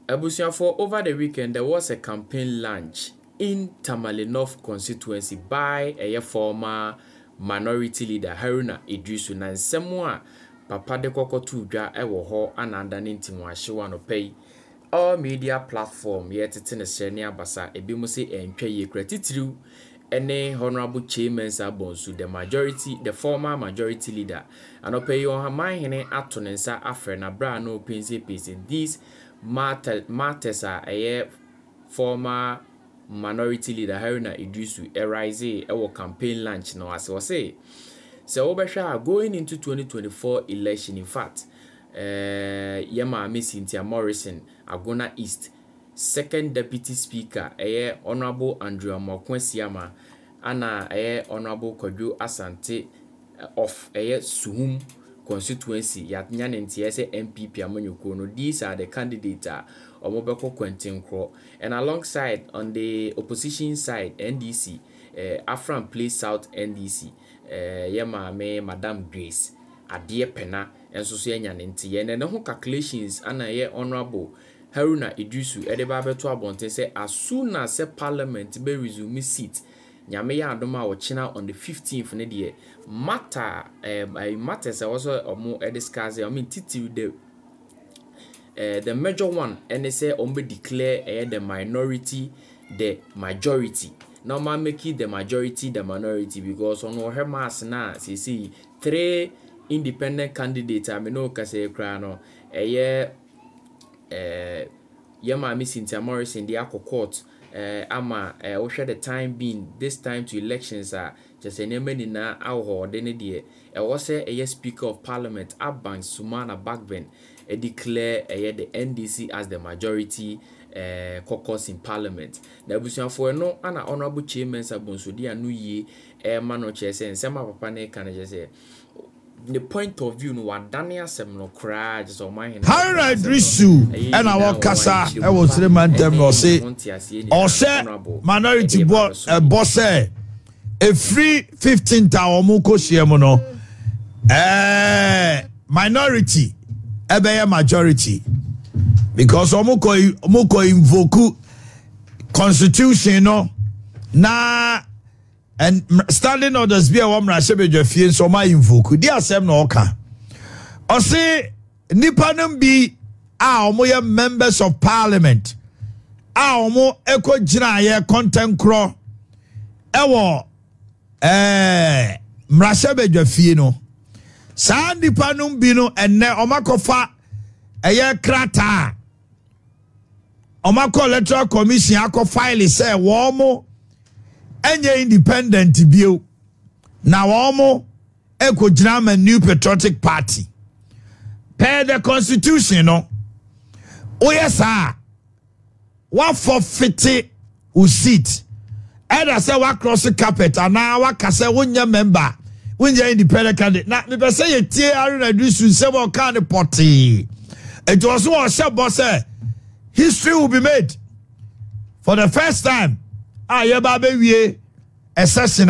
For over the weekend, there was a campaign launch in Tamalinov constituency by a former minority leader, Haruna Iddrisu, na nsɛm papa de kokotu dwa ɛwɔ hɔ ananda ne ntimwahyewa no pay all media platform yɛtete ne srene abasa ebi mo se entwa ye kratitiriw ene honorable Kyei Mensa bonsu the former majority leader anope yo hamahene ato ne nsa afre na bra no pense these matters are former minority leader Haruna Iddrisu arise ewo campaign launch no as we say. So going into 2024 election, in fact, Yema Miss Cynthia Morrison, Agona East, second deputy speaker, Honorable Andrew Mokwesiama, Anna Honorable Kodu Asante of Suhum constituency, Yatnyan and TSA MPP Amanyukono. These are the candidates of Mobeko Quentin Crow. And alongside on the opposition side, NDC, Afram Place South NDC. Yema me Madam Grace Adie Pena and so say nyanenti and the calculations and honorable Haruna Iddrisu edeba beto abonte say as soon as parliament be resume seat nyame ya adoma wo china on the 15th ne de matters also omo discuss titi the major one and say ombe declare the minority the majority. Normal make it the majority the minority because on her mass na see 3 independent candidates I no kase kra no Yema Miss Cynthia Morrison the court ama share the time being this time to elections are just a name na awo de de was a speaker of parliament Abang Sumana Bagbin declare the NDC as the majority caucus in parliament. Na busuan for no ana honorable Kyei Mensa bonso dia no ye no chese nsema papa ne kan chese the point of view no wadane asem no kra just o man Haruna Iddrisu and our kasa e wo three man dem no say o say minority boss a free 15 ta o mu ko hie mu no minority e be majority. Because omoko invoke constitution no na and standing orders be a woman shebedwafie so ma invoke di asem no oka o say nipa no bi a omo members of parliament a omo ekogina ye content kro ewo mrashebedwafie no sa nipa no bi no enne omakofa eye krata Omako Electoral Commission ako file say womo enye independent bio na womo eko jinama New Patriotic Party per the constitution no oyesa wa forfeit u seat either say wa cross the carpet ana wa kase wonya member wonya independent candidate na me say ye tie Haruna Iddrisu se wo kan the party it was one say boss history will be made for the first time. A session.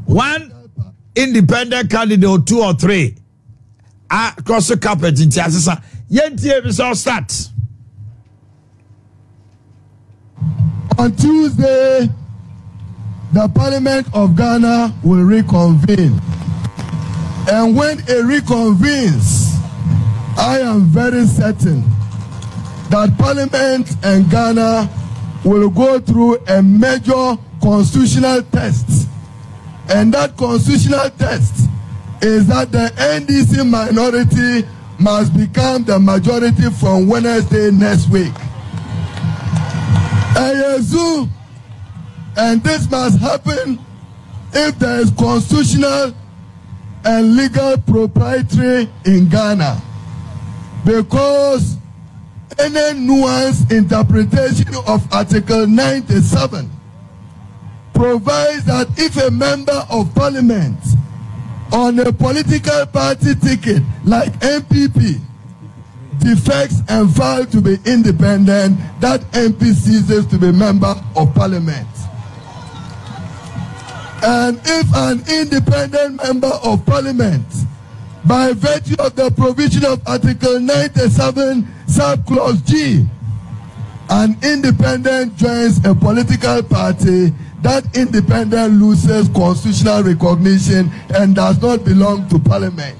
One independent candidate or 2 or 3 across the carpet in Tiasisa. Yentie is all start. On Tuesday, the Parliament of Ghana will reconvene. And when it reconvenes, I am very certain that Parliament and Ghana will go through a major constitutional test. And that constitutional test is that the NDC minority must become the majority from Wednesday next week. And this must happen if there is constitutional and legal propriety in Ghana. Because any nuanced interpretation of Article 97 provides that if a member of parliament on a political party ticket like MPP defects and fails to be independent, that MP ceases to be member of parliament. And if an independent member of parliament, by virtue of the provision of Article 97, Subclause G. An independent joins a political party. That independent loses constitutional recognition and does not belong to parliament.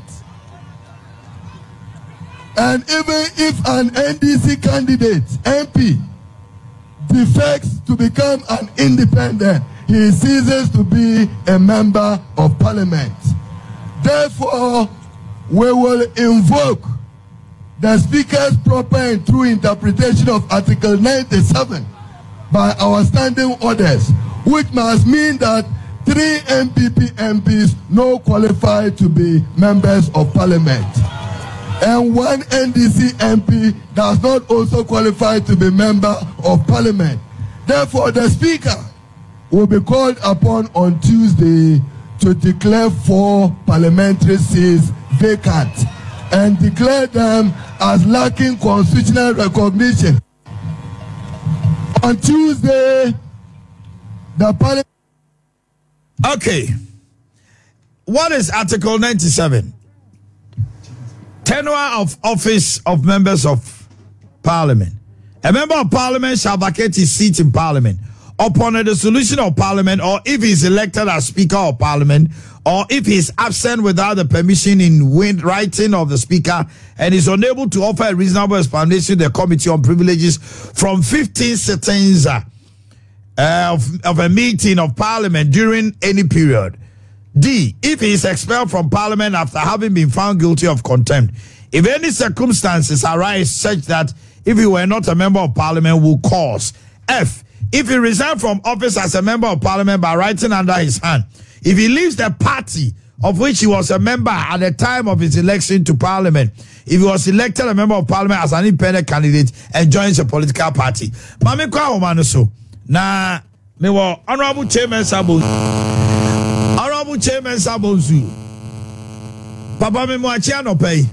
And even if an NDC candidate, MP, defects to become an independent, he ceases to be a member of parliament. Therefore, we will invoke the Speaker's proper and true interpretation of Article 97 by our standing orders, which must mean that 3 MPP MPs no qualify to be members of parliament. And 1 NDC MP does not also qualify to be member of parliament. Therefore, the Speaker will be called upon on Tuesday to declare 4 parliamentary seats vacant and declare them as lacking constitutional recognition. On Tuesday, the parliament... Okay. What is Article 97? Tenure of office of members of parliament. A member of parliament shall vacate his seat in parliament upon a dissolution of parliament, or if he is elected as speaker of parliament, or if he is absent without the permission in writing of the speaker and is unable to offer a reasonable explanation to the committee on privileges from 15 sittings of a meeting of parliament during any period. D, if he is expelled from parliament after having been found guilty of contempt, if any circumstances arise such that if he were not a member of parliament will cause. F, if he resigned from office as a member of parliament by writing under his hand, if he leaves the party of which he was a member at the time of his election to parliament, if he was elected a member of parliament as an independent candidate and joins a political party. Mami kwa omano so na me wo honorable chairman Sabon. Honorable Chairman Sabonsu. Papa me moachia no pay.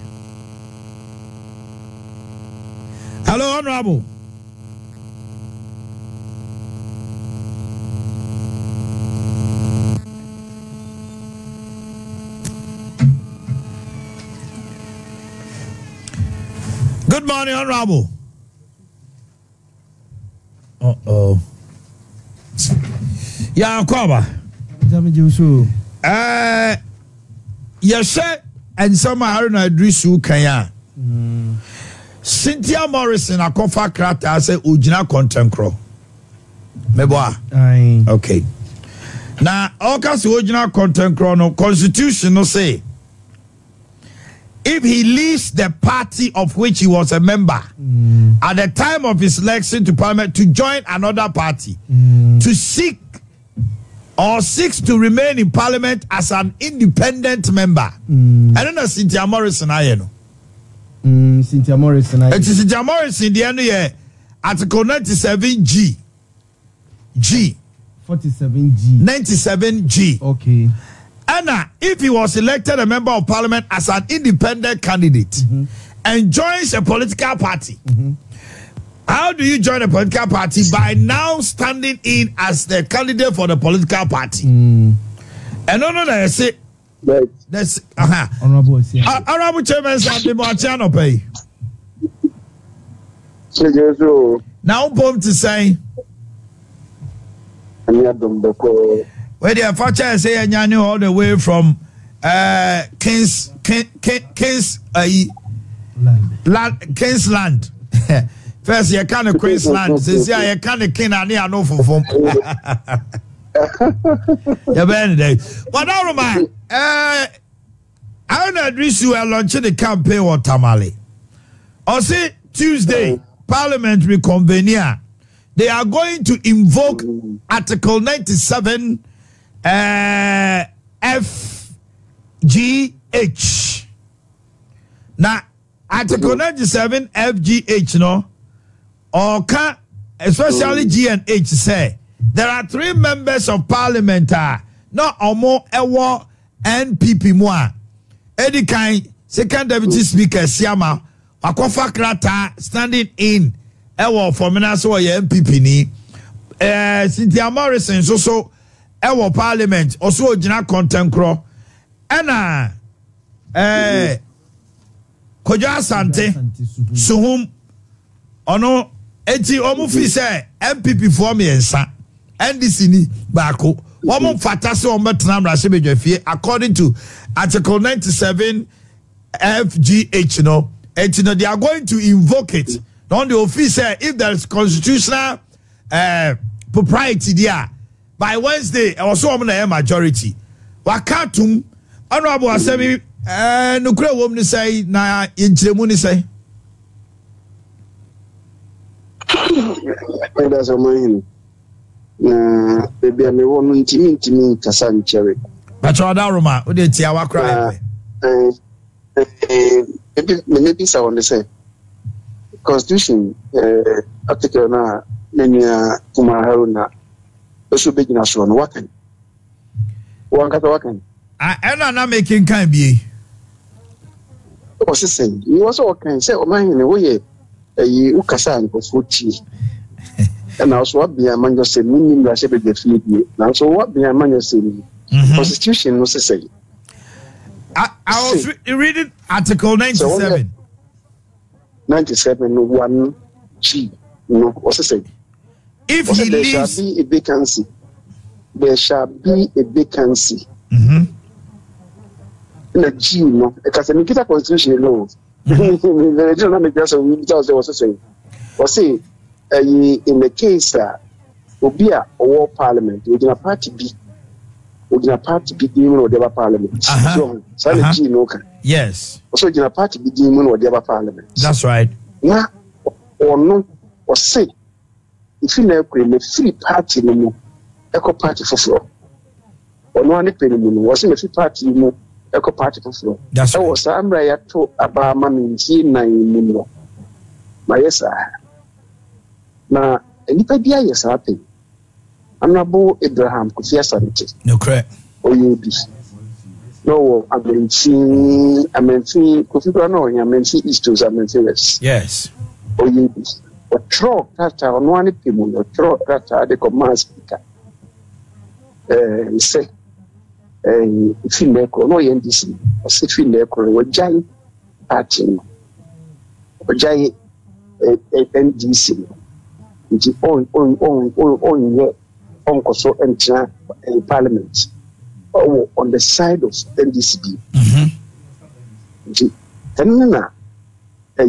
Hello, Honorable. Good morning, Honorable. Uh-oh. Yeah, Kwaba. Yeshe and some Haruna Iddrisu Kyei. Cynthia Morrison akofa krata say ojina contemcro. Meboa. Okay. Now, okas ojina contemcro no constitution no say if he leaves the party of which he was a member at the time of his election to parliament to join another party to seek or seeks to remain in parliament as an independent member. I don't know Cynthia Morrison I know. Cynthia Morrison I. It's Cynthia Morrison the end year Article 97G. G. 47G. 97G. Okay. Anna, if he was elected a member of parliament as an independent candidate and joins a political party, how do you join a political party? By now standing in as the candidate for the political party. And no, I say, that's Honorable Chairman Sandy pay. Now, bomb to say, where the Facha say, and you all the way from Kingsland. First, you can't Queensland. Since you can't king and you know for form. You better. But all my, I don't address you. I launched the campaign or Tamale. Or say Tuesday, Parliament reconvene. They are going to invoke Article 97 FGH. Now, Article 97 FGH, no? Or can, especially G and H, say there are 3 members of parliament, not more ewo NPP moi. Eddie Kyei, second deputy speaker, Siama, Akofa Krata, standing in ewo for Menaso NPP ni. Cynthia Morrison, so ewo parliament, also Jina Contemcro, Anna, Koja Sante, Suhum, ono eti omo fi say MPP for me ensa NDC ni baako omo fata se omo tena mrase bedwafie according to article 97 FGH no eti no they are going to invoke it on the office say if there is constitutional propriety there by Wednesday also omo na majority wakatum honorable asemi no kura wom ni say na inchiremu ni say that's a mine. Baby, I may want to meet Kassan Cherry. But you're that Roma, who did Tiawa cry? Maybe so on the same Constitution, article na Nenia Haruna. Those who begin us on working. One got working. I am not making kind be. What's the same? You also can say, oh, mine in a way. You Kassan for 40. And also what be a man just say minimum Russia be the now so what be a man just say constitution was say. I was reading article 97. 97 1 G no what's say. If he there leaves, shall be a vacancy. There shall be a vacancy. In a G no because I get a constitution no. The general manager was saying was say in the case Obia or parliament, within a party B, within a party B demon or the parliament. Yes. Also, in a party B demon or the parliament. That's right. Now, or no, or say, if you know, a free party no more, echo party for floor. Or no one penny was in a free party no echo party for floor. That's right. I was to about money in 9 million. My yes, na nipa bia yes happen Honorable Abraham Kofi Asante no correct oyebi no amenfi Kofi no amenfi east to amenfi west yes oyebi o tro kata ono ani pemu o tro kata de command speaker say if you make no NDC o se fi le ko o jai party o jai NDC the on Koso enter in parliament on the side of NDC. The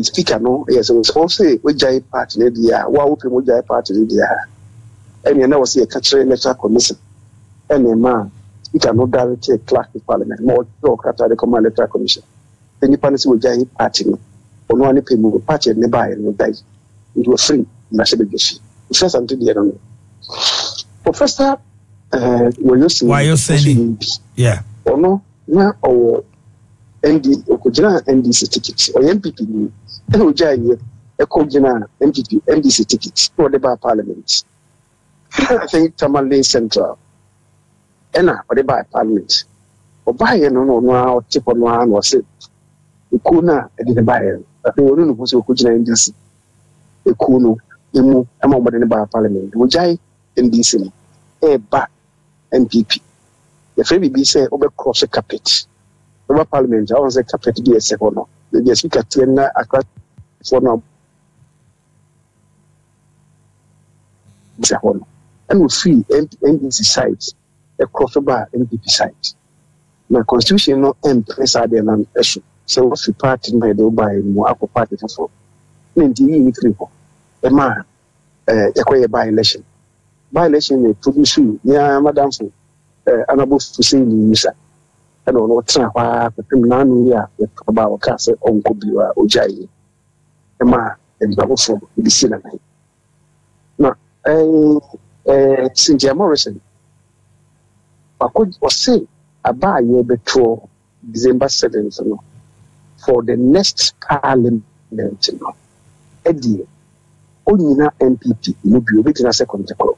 speaker no yes was also we jai party there wa open we jai party there and you know was a catcher electoral commission and a man speaker no directly clerk of parliament more talk after the command electoral commission any party we jai party no on one pay move party nearby no die it was free. First until the end. Professor, why you saying? Yeah. Or no, now or NDC tickets or MPP. And we jay a cogena MPP NDC tickets for the bar parliament. I think Tamale Central. Ena or the bar parliament. Or buy no tip on one was it. The Kuna didn't buy it. I think we don't know who's NDC. The Kuno. Imu ama mbade ba parliament wojai NDC ba MPP the free be say obe cross carpet over parliament I want say carpet be a second no the speaker na akra for now second and we free NDC side a cross over MPP side na constitution no empress ade na issue so what the party na do buy mo akọ party for NDC ni free a man, by election. By election, a produce, yeah, Madame, Honorable Hussein Musa. I don't know what's about Castle on Kobiwa or Jai. A man, and double for the cinema. Now, Cynthia Morrison, I could say a buy year before December 7th for the next parliament. Eddie. Onina MPP no be obi tina second call.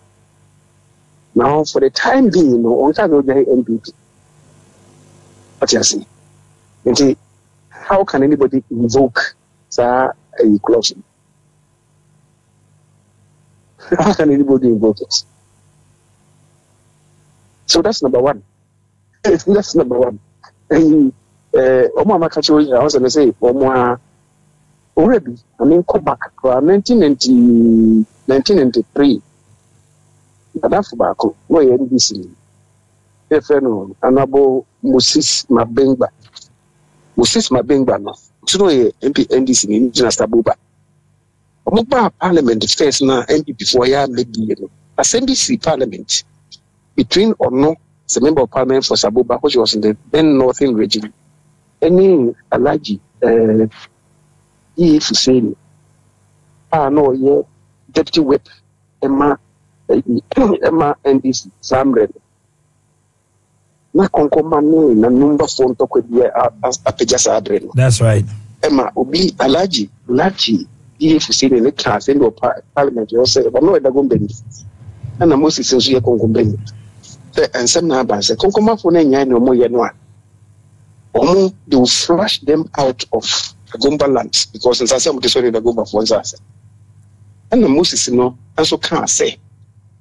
Now for the time being no on can MPP. What you see? And how can anybody invoke a closing? How can anybody invoke it? So that's number one. That's number one. And Omama Kacho, I was going to say, Omwa already, I mean, come back to 1993. But after back, no NDC. If you know, Honorable Moses Mabengba. Moses Mabengba, no. So no MP NDC in Sabuba. Omuba Parliament first now MP before ya maybe as NDC Parliament between or no, the member of Parliament for Sabuba, which was in the then Northern region. Any Alaji, if you say, no, yeah, Deputy Whip, Emma NDC, Samred. Na konkomane na number phone to kwebia apejasa adre. That's right. Emma obi alaji if you see the class in the parliament you say but no da gombeni. Na Moses so ye kongombeni. And some na ba say konkoma phone nya no mo ye no a. Omo they will flush them out of Gomba lands because since I say I'm sorry the Gomba phones are. And Moses no also can say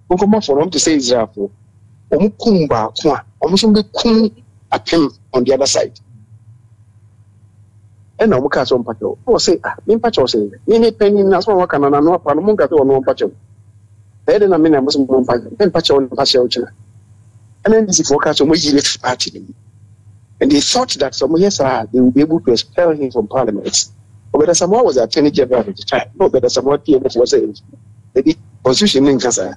konkoma phone to say Israel Omukumba kwa almost be kum at him on the other side. And now Mukas on Pacho. Oh, say, Pacho say, any penny in Nasma can and no Panamunga or no Pacho. Then I mean, I must move then Pacho on Pacho. And then this is focus on which party. And they thought that some years they will be able to expel him from Parliament. But whether someone was Attorney General at the time, no, whether someone TMF was saying, the Constitution in Casa.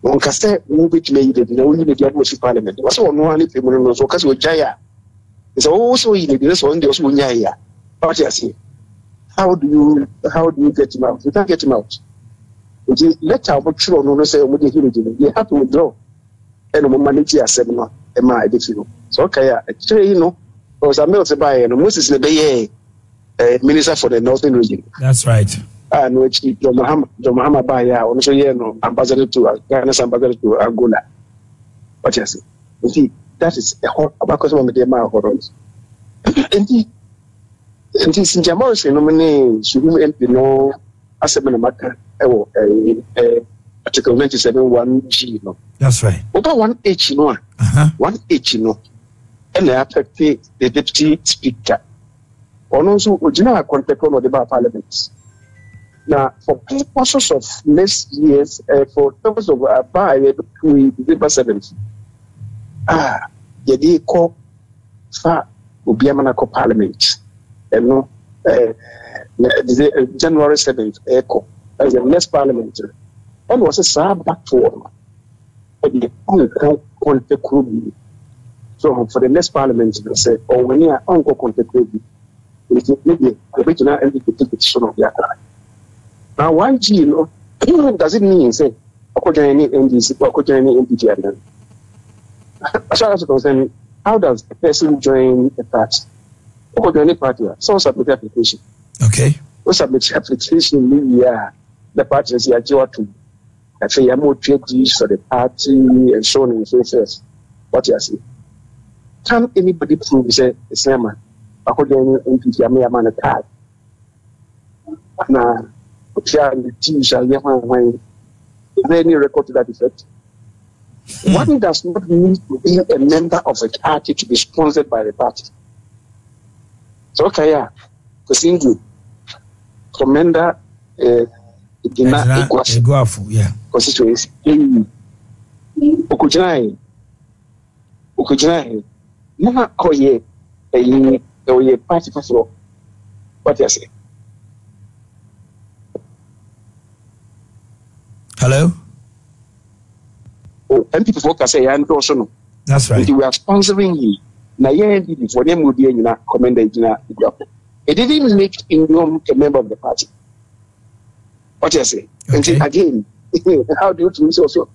On Castel, move it made the only the Parliament. Was one only people in those focus with Jaya. It's also in this one, there's one Jaya. But yes, how do you get him out? You can't get him out. It is let our children say, they have to withdraw. And manage a seminar, and my edition. So, okay, actually, you know, was a military by and Moses Nebeye, Minister for the Northern Region. That's right. And which John Mahama Baya, also, ambassador to Ghana's ambassador to Angola. But yes, indeed, that is a whole about of the Mile horrors. Indeed, since Morrison nominee, should we MP no as a matter, Article 97(1)G, no. That's right. Over 1H, no. 1H, no. And they affect the deputy speaker. Or also, original contact on the Parliament. Now, for purposes of next year's, for purposes of by December 7th, they call for Ubiamanako Parliament, and no, January 7th, echo as the next Parliament, and was a sad back forward. But the contact group. So, for the next Parliament, they said, or when you are uncle contact group, maybe the original NDC petition of the attack. Now, 1G, you know, does it mean, say, I join any NDC, I join any MPT? As far as I'm concerned, how does a person join a party? I join any party? So submit application. Okay. So submit application, the party is here to. I say, I'm more treaties for the party and so on and so forth. What you see? Can anybody prove, say, the same man? I join any MPT, I may have a card. Now, is there any record to that effect? One does not need to be a member of a party to be sponsored by the party. So, okay, yeah. Because Commander Iguafu, yeah. Constituency. Okujai. Nana Koye, a party for what you say. Hello? Oh, and people focus say, and also no. That's right. We are sponsoring you. Now, for them would be a commander. It didn't make Indian a member of the party. What you say? Okay. And again, how do you prove so?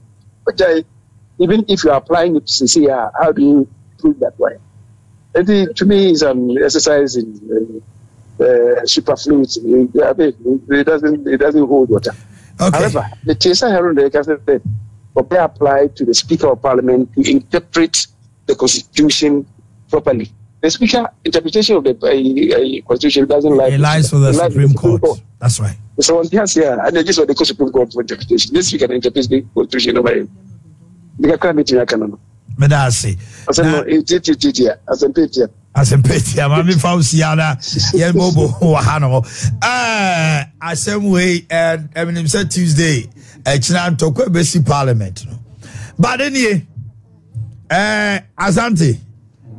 But even if you are applying it to CCR, how do you prove that way? To me, it's an exercise in superfluity. It doesn't hold water. Okay. However, the Chesa Haruna said, they apply to the Speaker of Parliament to interpret the Constitution properly. The Speaker interpretation of the Constitution doesn't lie. It lies for the Supreme Court. That's right. So yes, yeah, and this is what the Supreme Court for interpretation. This Speaker interprets the Constitution. me da say asem titi asem petia asempeti amami fausiana ye bobo wa hano asem we eminim say Tuesday china tokwe besi parliament no but anyway Asante,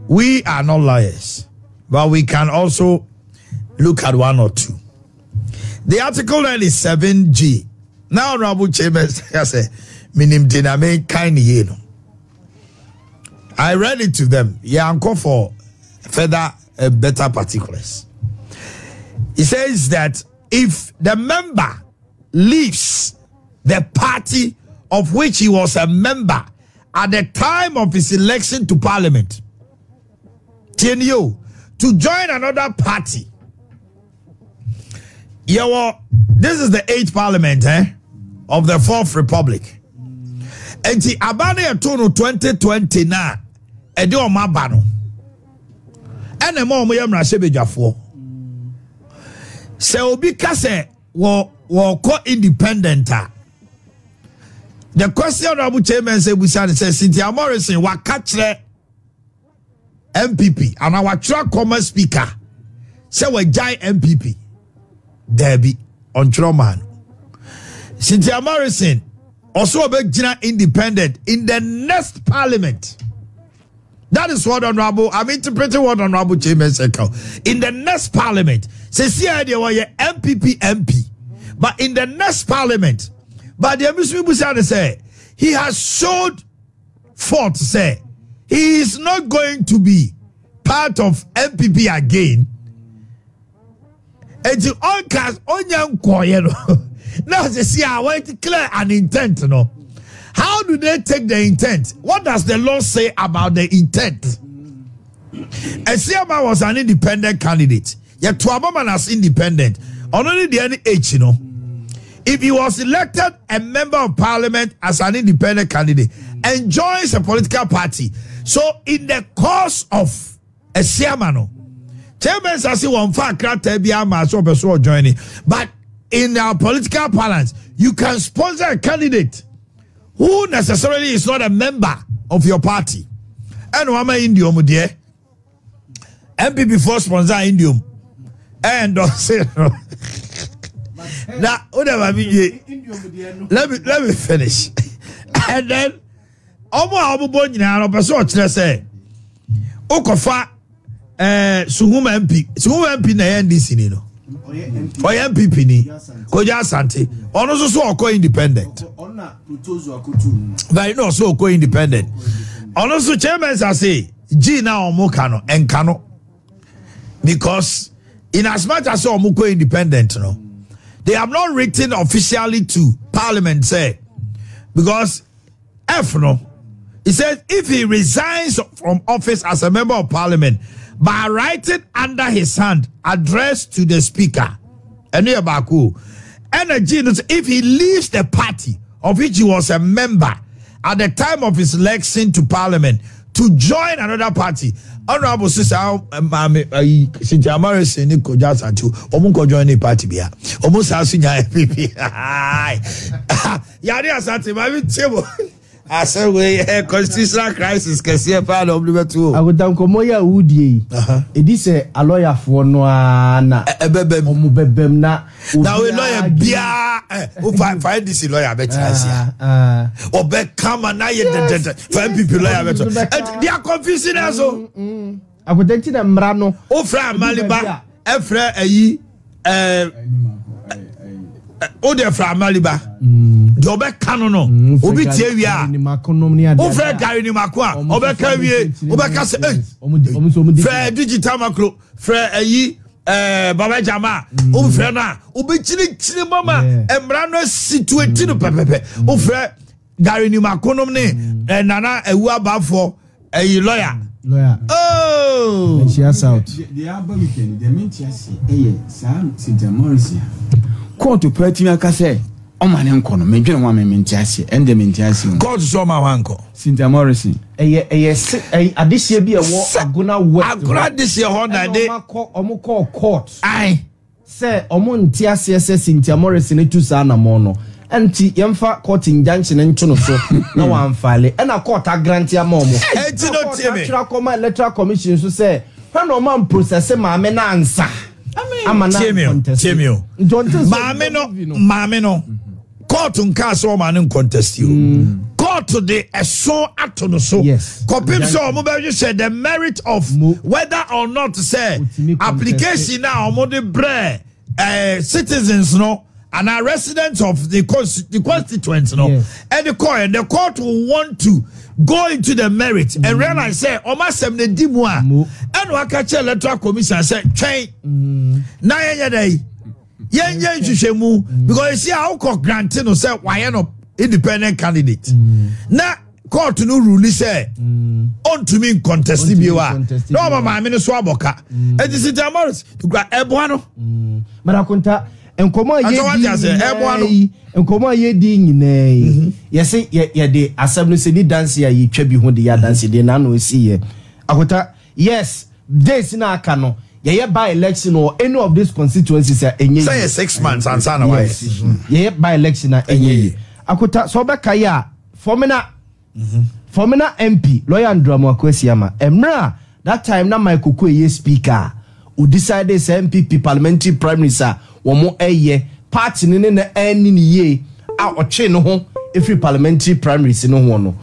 we are not lawyers, but we can also look at one or two. The article 97G. Now Honorable Chambers say minim diname kind yeno. I read it to them. Yeah, I'm call for further better particulars. It says that if the member leaves the party of which he was a member at the time of his election to parliament, to join another party. This is the 8th parliament of the 4th republic. And the Abane Atono 2020 na Ede Omabano. And the more Moyam Rasebejafo. Se obi kase wo ko independent. The question Abu Chairman said Cynthia Morrison wa catch MPP and our track commerce speaker say we jai MPP Debbie on Troman. Cynthia Morrison also be independent in the next parliament. That is what Honorable, I'm interpreting what Honorable Chairman said. In the next parliament, say see idea why MPP MP, but in the next parliament. But the Muslim say he has showed forth say he is not going to be part of MPP again. And to all cast on young Koyeno. Now they see I want to clear an intent, no. How do they take the intent? What does the law say about the intent? Esiama was an independent candidate. Yet Tuabaman as independent. Only the NH, you know. If he was elected a member of parliament as an independent candidate and joins a political party, so in the course of a Siamano, Chambers as one fact joining, but in our political balance, you can sponsor a candidate who necessarily is not a member of your party. And Wama Indium, dear MPP for sponsor Indium, and now, let me finish. And then, say, Okofa, Suhuma MP na NDC, you know. Or MPP ni, Koja Sante, also so co-independent. But no, so co-independent. Also, chairman say, G now Mokano and Kano. Because, in as much as so co-independent, no. They have not written officially to Parliament, say, because F no, it says if he resigns from office as a member of Parliament by writing under his hand addressed to the Speaker, and if he leaves the party of which he was a member at the time of his election to Parliament to join another party. Honorable Sister Cynthia Morrison ni ko just atu omunko join the party bia almost as nya FPP yari asante ma bi table ase we constitutional crisis kese pa na obligato agodan ko moya udie edi se a lawyer for no na ebebem omubebem na we lawyer bia o find this lawyer better asia obe come na ye find people lawyer better they are confusing us agodan ti na mra no o fra maliba efra ayi o de fra maliba de obe kanu no obi tie wi a o fra gari ni mako a obe ka wie obe ka se fra digital macro fra ayi baba jama o fra na obi chiri mama emra no situate no pepepe o fra gari ni mako no ne nana ewu abafo ayi lawyer. Oh, and she has out. The other weekend, the Mensa Sam Cynthia Morrison. Court to Pertina Casse. Oh, my uncle, Major Woman Mensa, and the Mensa. Court saw my uncle Cynthia Morrison. Yes, this year be a war. I'm gonna this year on that day. Call court. Aye, say, Omontia says Cynthia Morrison to Sana Mono. anti yemfa court injunction nto no so na wan file and a court grant ya momo electoral commission so say when no man process maame na ansa amana contest maame no court nka so man contest you court the so atono so kopim so mo be say the merit of whether or not say application now mo the bre citizens no and our residents of the constituents no and the court will want to go into the merit and realize say omasem na di mu a and waka che electoral commission say twen na yenye dai yenye nhwehwemu because you see how court granting no say why no independent candidate na court no rule say on to me contest biwa no mama me no so aboka it is Morris to gra ebo no marakunta enkomo ye di nyina yesi ye de assembly se ni dance ya ye twa bi ho de ya dance de na no si ye akota yes days na aka no ye by election or any of these constituencies enye say 6 months and sana why ye by election na enye akota so be kai a formina MP lawyer Andramo Akwesiama emra that time na my koko ye speaker who decided say MPP parliamentary prime minister womo eye party ne na ani ne ye a oche no ho every parliamentary primaries no ho no